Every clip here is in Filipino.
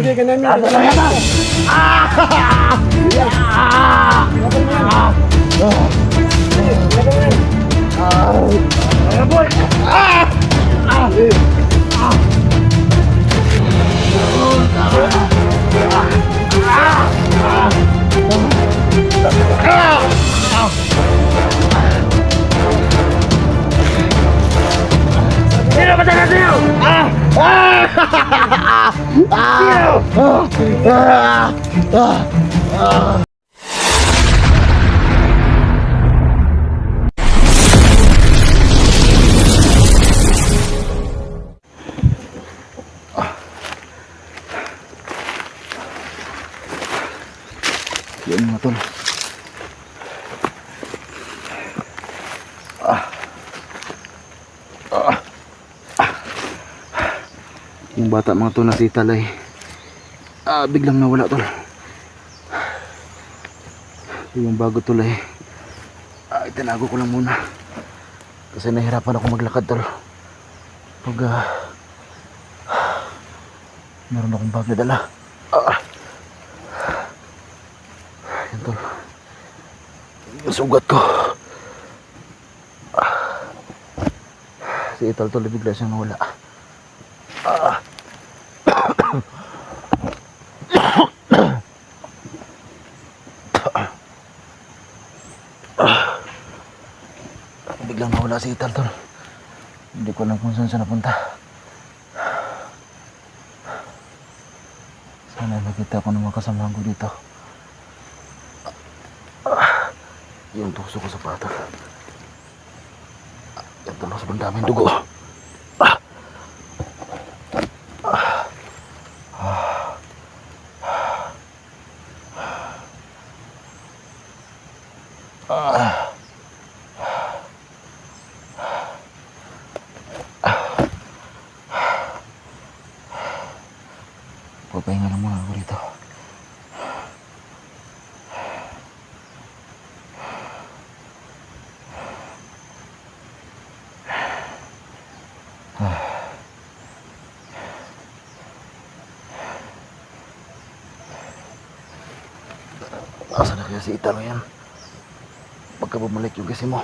Hindi ka namin. Ano na yan? Sino ba talaga sa'yo? Yan mga tol. Yung bata mga tol na si Talay biglang nawala tol. Yung bago tol itinago ko lang muna kasi nahirapan ako maglakad tol pag meron akong bag na dala. Yan tol, yung sugat ko. Si Ital tol bigla siyang nawala. Biglang nawala si Ital tol. Hindi ko alam kung saan siya napunta. Sana nakita ko ng mga kasamahan ko dito. Yung tuso ko sa pata. Yan tol, sa bandaming dugo. Papahinga lang muna ako rito. Asa na kaya si Italo yan? Pagka bumalik yung kasi mo.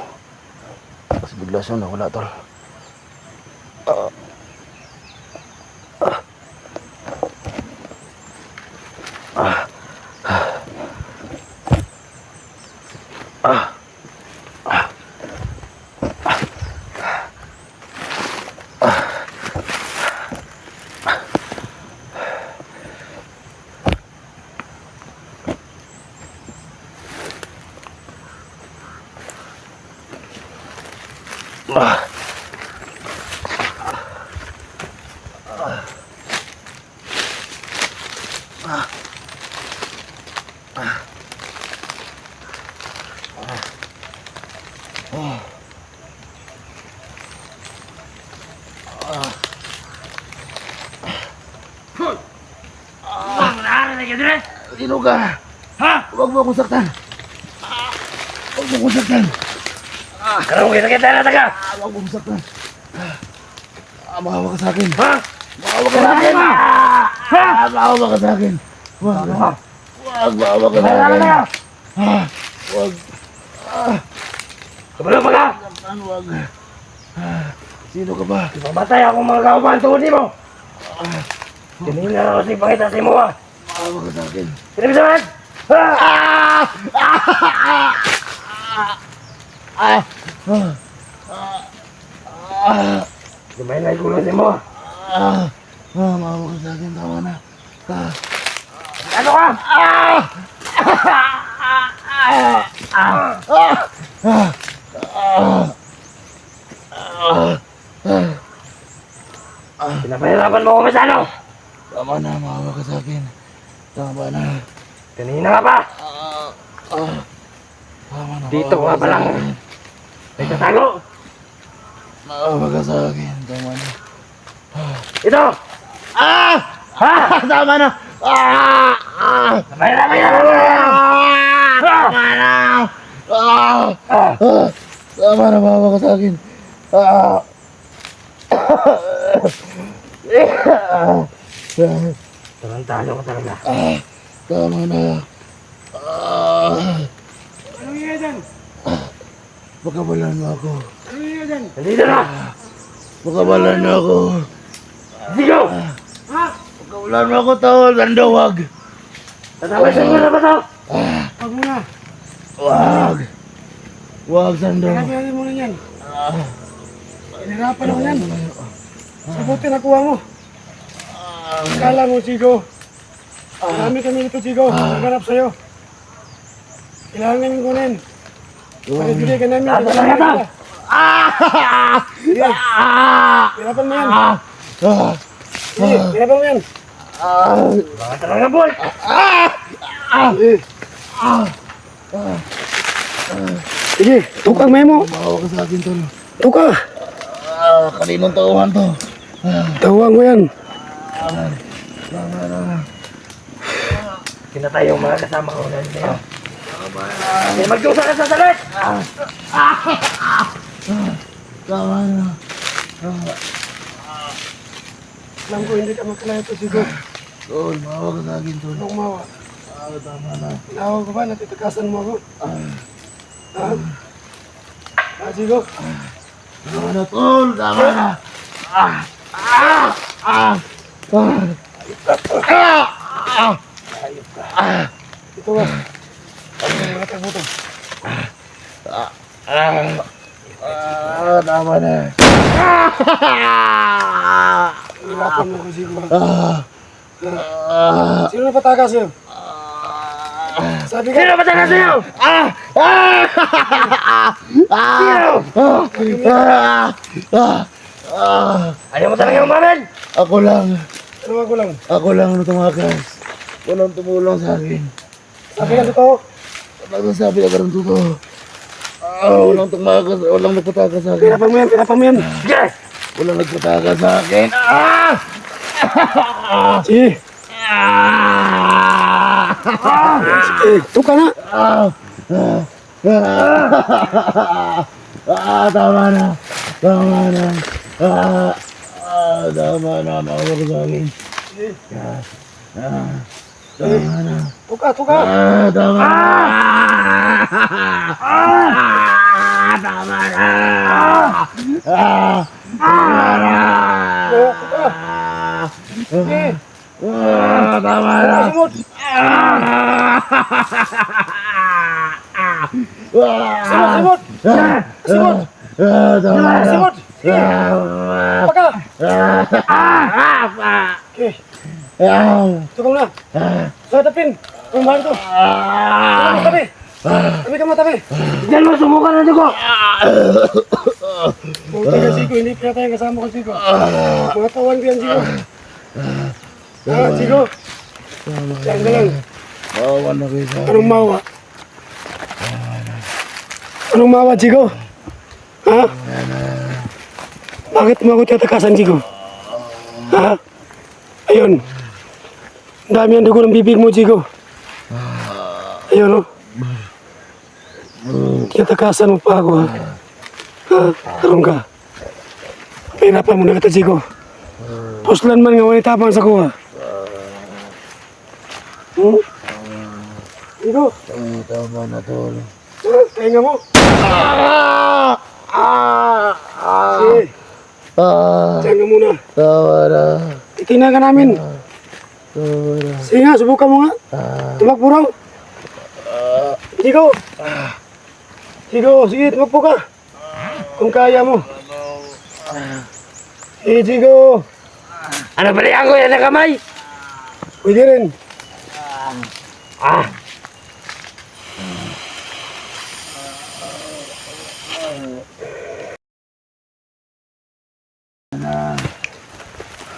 Kasi bigla siya nawala tol. Sino ka? Ha? Huwag mo akong saktan. Huwag mo akong saktan. Karong kita na taga. Huwag mo akong saktan. Maawa ka sa akin. Ha? Maawa ka sa akin. Ha? Maawa ka sa akin. Huwag. Maawa ka sa akin. Huwag. Kabalo pa ka? Huwag. Sino ka ba? Mamatay akong mga kauban tungod mo. Kanina na kasi pakita sa mo ha. Maawa ka sa akin. Sino bisa man? Gumay na ikulo sa mo. Maawa ka sa akin. Tama na. Ano ka? Pinapahirapan mo ako masano. Tama na. Maawa ka sa akin. Tama na. Kanina ka pa. Tama na. Dito maawa ka pa sa lang. akin. Nagtatago. Maawa ka sa akin. Tama na. Ito. Ha? Tama na. Mahirapan yan. Tama na. Tama na. Maawa ka sa akin. Tarantado ka talaga. Tama na. Ano nga dyan? Pagkabalan mo ako. Ano nga dyan? Nandito na! Pagkabalan mo ako. Sigaw! Ha? Pagkabalan mo ako, tol. Landawag. Tatawasan ko na ba ito? Wag mo na. Wag. Wag, Sando. Kailangan mo na yan. Inirapan ako yan. Sabuti nakuha mo. Kala mo, Chico. Marami kami nito, Chico. Naghanap sa'yo. Kailangan namin kunin. Pag-ibigay ka namin. Talaga ito! Sige. Hirapan mo yan. Sige, hirapan mo yan. Baka talaga, boy! Sige, tukang memo. Maawa ka sa akin, tol. Tuka. Kaninong tauhan to? Tawang mo yan. Kinatay yung mga kasama ko na sa'yo. Hindi magdusa ka sa salit! Tama na. Alam ko hindi ka makalaya ito, Chico. Tol, maawa ka sa akin, tol. Anong mawa? Tama na. Nawag ko ba? Natitakasan mo ako? Ha? Chico? Tama na, tol. Tama na. Ito ba? Ano yung mga tabuto? Tama na. Hirapan mo ko, Chico. Sino na patakas yun? Sabi ka, Sino ba talaga sa'yo? Sino? Ayaw mo talaga umamin? Ako lang. ano ako lang? Ako lang ang tumakas. Walang tumulong sa akin. Sabi ka totoo? Nagsasabi ka ng totoo. Walang tumakas. Walang nagpatakas sa akin. Hirapan mo yan, hirapan mo yan. Yes! Walang nagpatakas sa akin. Sige, tuka na. Tama na. Tama na. Tama na. Maawa ka sa akin. Tama na. Tuka, tuka. Tama na. Tama na. Tama na. Tuka. Sige, Tama na. simot. Simot, simot. Simot, Tama na. simot. Sige, paka. Okay, tukang na. Sa tapin. Pumahan to. Tabi. Tabi ka matabi. Diyan mo, sumukan na ko! Buti ka, Chico. Hindi pa tayo kasama ko, Chico. Mga tawan ko yan, Chico. Chico. Diyan ka lang. Maawa na kayo sa akin. Anong mawa? Anong mawa, Chico? Ha? Bakit mo ako tatakasan, Chico? Ha? Ayun. Ang dami ang dugo ng bibig mo, Chico. Ayun, oh. Tinatakasan mo pa ako, ha? Ha? Tarong ka. Pahirapan mo na kita, Chico. Puslan man nga, wanitapang sa kuha. Chico, Tama na, tol. ha? Tahinga mo. Sige, tahinga muna. Tama na. Titingnan ka namin. Tama na. Sige nga, subukan mo nga. Tumakbo raw. Chico. Chico, sige, tumakbo ka. Kung kaya mo. Sige, Chico. Ano balihan ko yan na kamay? Pwede rin.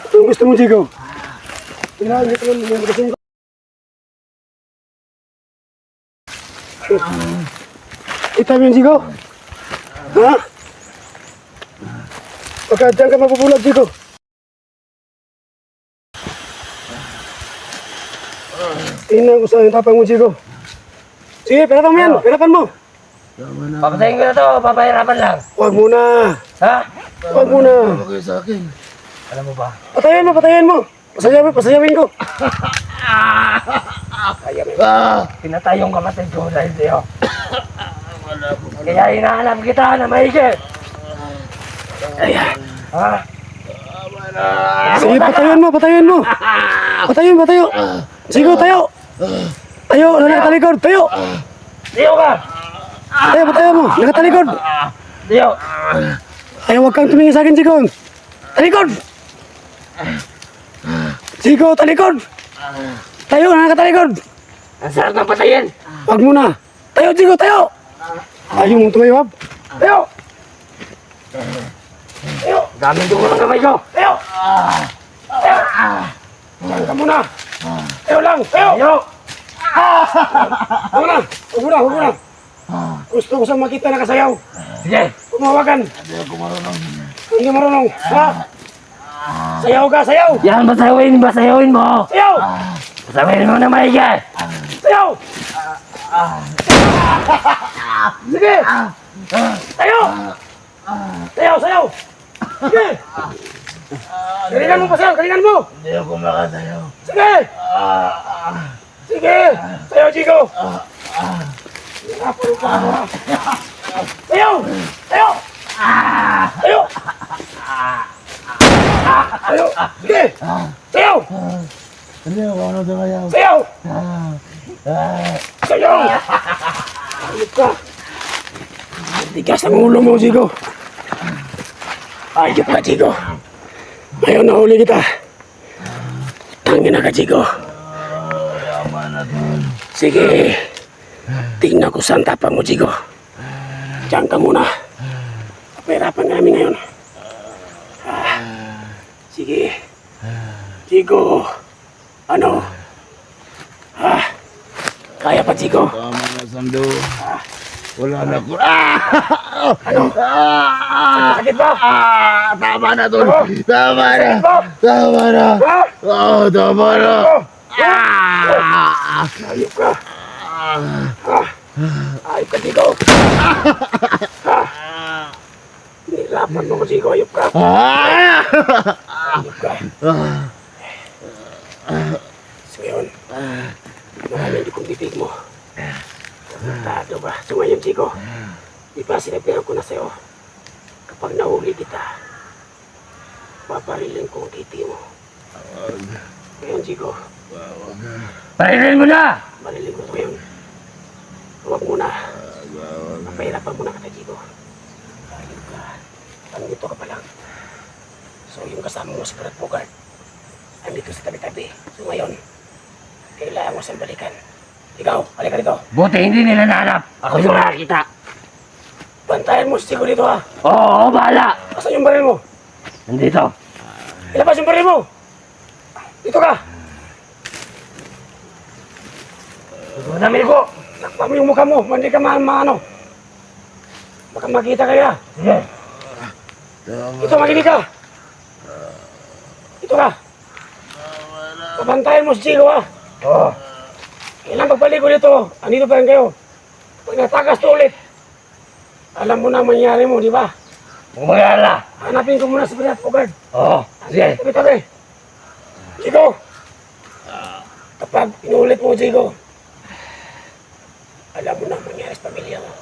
Anong gusto mo, Chico? Tingnan, dito lang yung magasin ko. Kita mo yun, Chico? Ha? Baka dyan ka mapupulag, Chico. Tingnan ko sa yung tapang mo, Chico. Sige, perapan mo yan. Perapan mo. Tama na. Papatayin ko na to, papahirapan lang. Huwag muna. Ha? Huwag muna. Tama kayo sa akin. Alam mo ba? Patayin mo, patayin mo. Pasayawin ko. Kaya pinatay yung kapatid ko dahil sa'yo. Kaya hinahanap kita na maigi. Ha? Sige, patayon mo. Patayo. Sigo, tayo. Tayo, nakatalikod, tayo. Tiyo ka! Tayo, patayo mo, nakatalikod. Tiyo! Tayo, huwag kang tumingin sa akin, Sigo. Talikod! Sigo, talikod! Tayo, nakatalikod. Ang sarap ng patayin! Huwag mo na. Tayo, Sigo, tayo. Ayaw mong tumayo, Hab. Tiyo! Tiyo! Daming dugo ng kamay ko! Tiyo! Tiyo! Diyan ka muna. Tayo lang, tayo. Tiyo! Huwag mo na. Gusto ko sa makita na kasayaw. Sige! Kumawagan. Hindi marunong. Ha? Sayaw ka, sayaw. Yan, basayawin mo! Sayaw. Basayawin mo na maigi! Sayaw. Sige. Tayo. Sayaw. Sige. Galingan mo pa, sayaw. Galingan mo. Hindi ako makasayaw. Sige. Sige. Sayaw, Chico. Sayaw. Sayaw. Sayaw. Sayaw. Sige. Sayaw. Hindi ako makasayaw. Sayaw. Sayaw. Ayop ka. Tigas ang ulo mo, Chico. Ayop ka, Chico. Ayaw na huli kita. Tangin na ka, Chico. Sige. Tingnan ko saan tapang mo, Chico. Diyan ka muna. Pahirapan namin ngayon. Sige. Chico. Ano? Kaya pa, Chico? Tama na, Sando. Wala na ko. Ano? Sakit ba? Tama na, Tol. Tama na. Sakit ba? Tama na. Ha? Tama na. Ayop ka. Ayop ka, Chico. Nirapan mo ko, Chico. Ayop ka. Ayop ka. So ngayon, maraming di kong bibig mo. Kapagtado ba? So ngayon, Chico, di ba sinabihan ko na sa'yo, kapag nahuli kita, paparilin ko ang titi mo. Ngayon, Chico, Parilin mo na! marilin ko ito ngayon. Huwag muna. Mapahirapan muna kita, Chico. Ayun ka. Andito ka pa lang. So yung kasama mo si Brad Bogart, andito sa tabi-tabi. So ngayon, kailangan mo siyang balikan. Ikaw, halika dito. Buti hindi nila nahanap. Ako yung nakakita. Bantayan mo si Chico dito, ha. Oo, bahala. Asan yung baril mo? Nandito. Ilabas yung baril mo. Dito ka. Ito namin ko. Takpa mo yung mukha mo. Hindi ka maano. Baka makita kaya. Sige. Ito, makinig ka. Ito ka. Pabantayan mo si Chico, ha. Oo. Kailangan pagbalik ko dito. Andito pa rin kayo. Pag natakas to ulit, alam mo na ang mangyari mo, di ba? Huwag mag-alala. Hanapin ko muna si Brad Bogart. Oo. Sige. Tabi-tabi. Chico. Kapag inulit mo, Chico, alam mo na ang mangyari sa pamilya mo.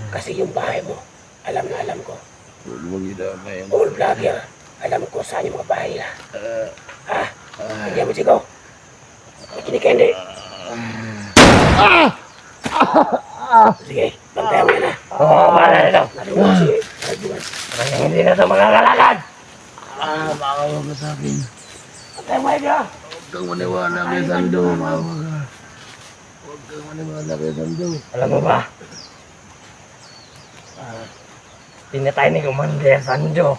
Kasi yung bahay mo, alam na alam ko. All vlogger, alam ko saan yung mga bahay nila. Hindi mo, Chico. Makinig ka, hindi. Sige, bantayan mo yan, ha. Oo, bahala nito. Narinig mo si Brad Bogart. Parang hindi na ito mga kalalad. Maawa ka sa akin. Bantayan mo yan, ha. Huwag kang maniwala kay Sando. Maawa ka. Huwag kang maniwala kay Sando. Alam mo ba? Pinatay ni Commander Sanjo.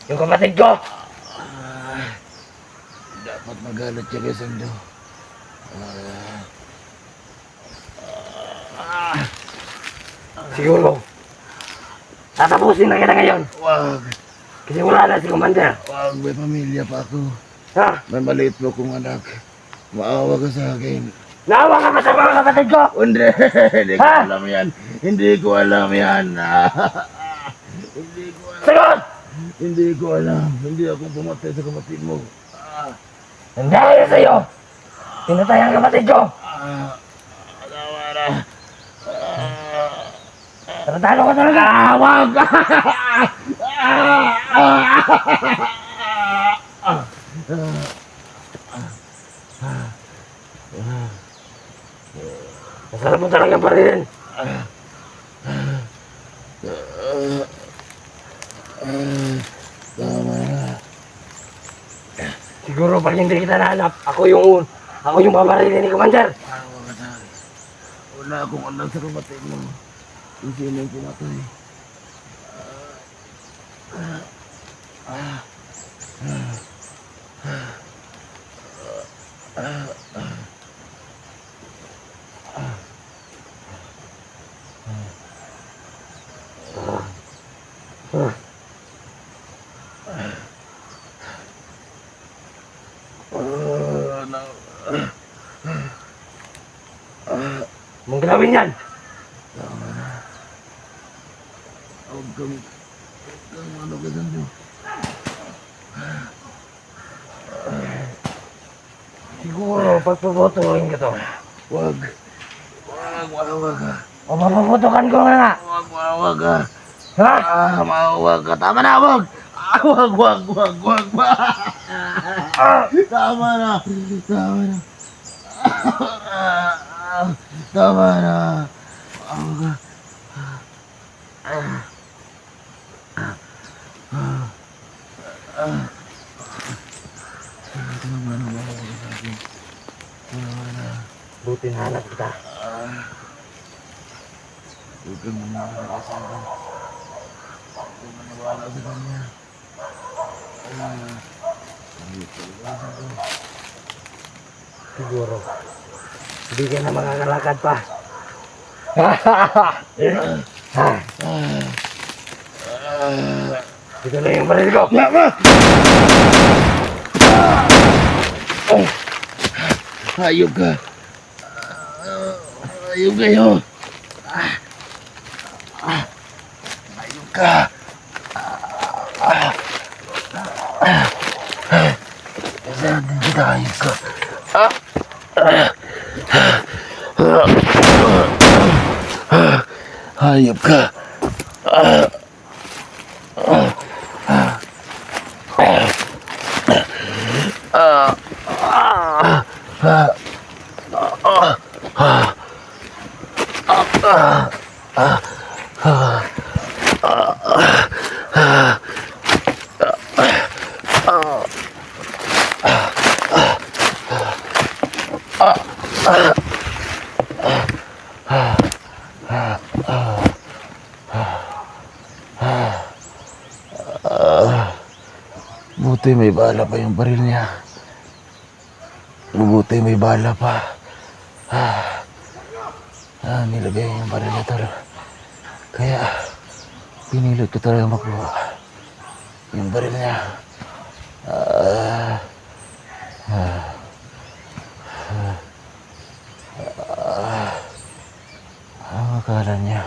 Yung kapatid ko. Dapat magalit siya kay Sando. Siguro. Tatapusin na kita ngayon. Wag. Kasi wala na si Commander. Wag, may pamilya pa ako. Ha? May maliit po kong anak. Maawa ka sa akin. Naawa ka ba sa mga kapatid ko? Hindi, hindi ko Ha? alam yan. Hindi ko alam yan. Hindi ko alam. Sagot! Hindi ko alam. Hindi ako pumatay sa kapatid mo. Dahil sa'yo, pinatay ang kapatid ko. Tama na. Tratado ka talaga. Wag! Masarap mo talaga pa rin. Siguro pag hindi kita nahanap, ako yung babarilin ni Commander. Wala akong alam sa kapatid mo. Kung sino yung pinatay. Mong gawin yan. Huwag kang ano ka dyan, Diyo. Siguro, pagpapotohin ko to. Wag. Wag. O mapapotokan ko nga. Wag. Ha? Wag ka. Tama na, wag. Wag. Tama na. Tama na. Buti nahanap kita. Huwag kang maniwala sa akin. Huwag kang maniwala sa kanya. Siguro. Hindi ka na makakalakad pa. Dito na yung baril ko. Hayop ka. Hayop kayo. Hayop ka. Saan din kita hayop ka? Hayop ka. Buti may bala pa yung baril niya. Buti may bala pa. Nilagay yung baril na talo. Kaya pinilit ko talaga makuha yung baril niya. Ang akala niya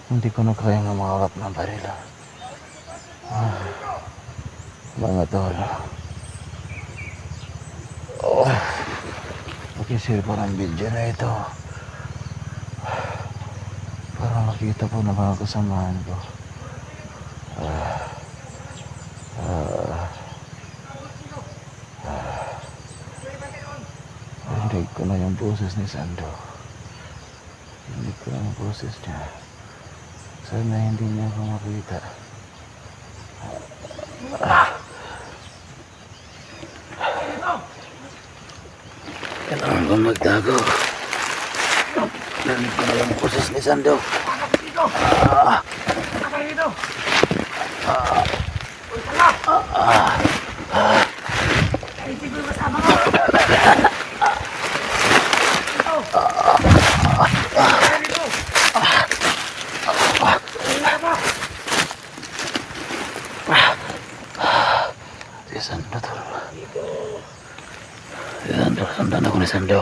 hindi ko na kayang makakap ng baril. Mga tol. Pakishare po ng video na ito para makita po ng mga kasamahan ko. Rinig ko na yung boses ni Sando. Rinig ko na yung boses niya. Sana hindi niya ako makita. Kailangan ko magtago. Rinig ko na yung boses ni Sando. Si Sando tol. Si Sando, sundan ako ni Sando.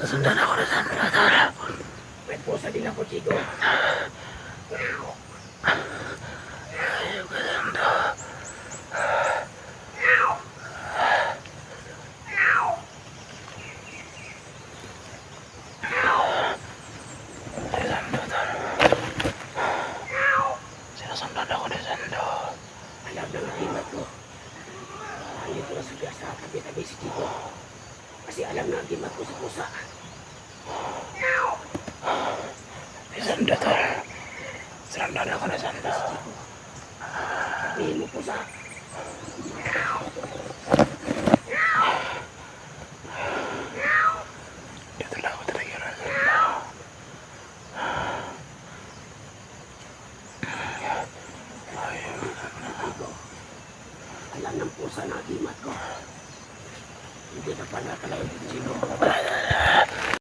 Sundan ako ni Sando tol. May pusa din ako, Chico. Ayaw ka Sando. Sandan ako na sandan. Sabihin mo po sa... Dito lang ako talaga. Alam ng pusa na agimat ko. Hindi na pala talaga yung sino.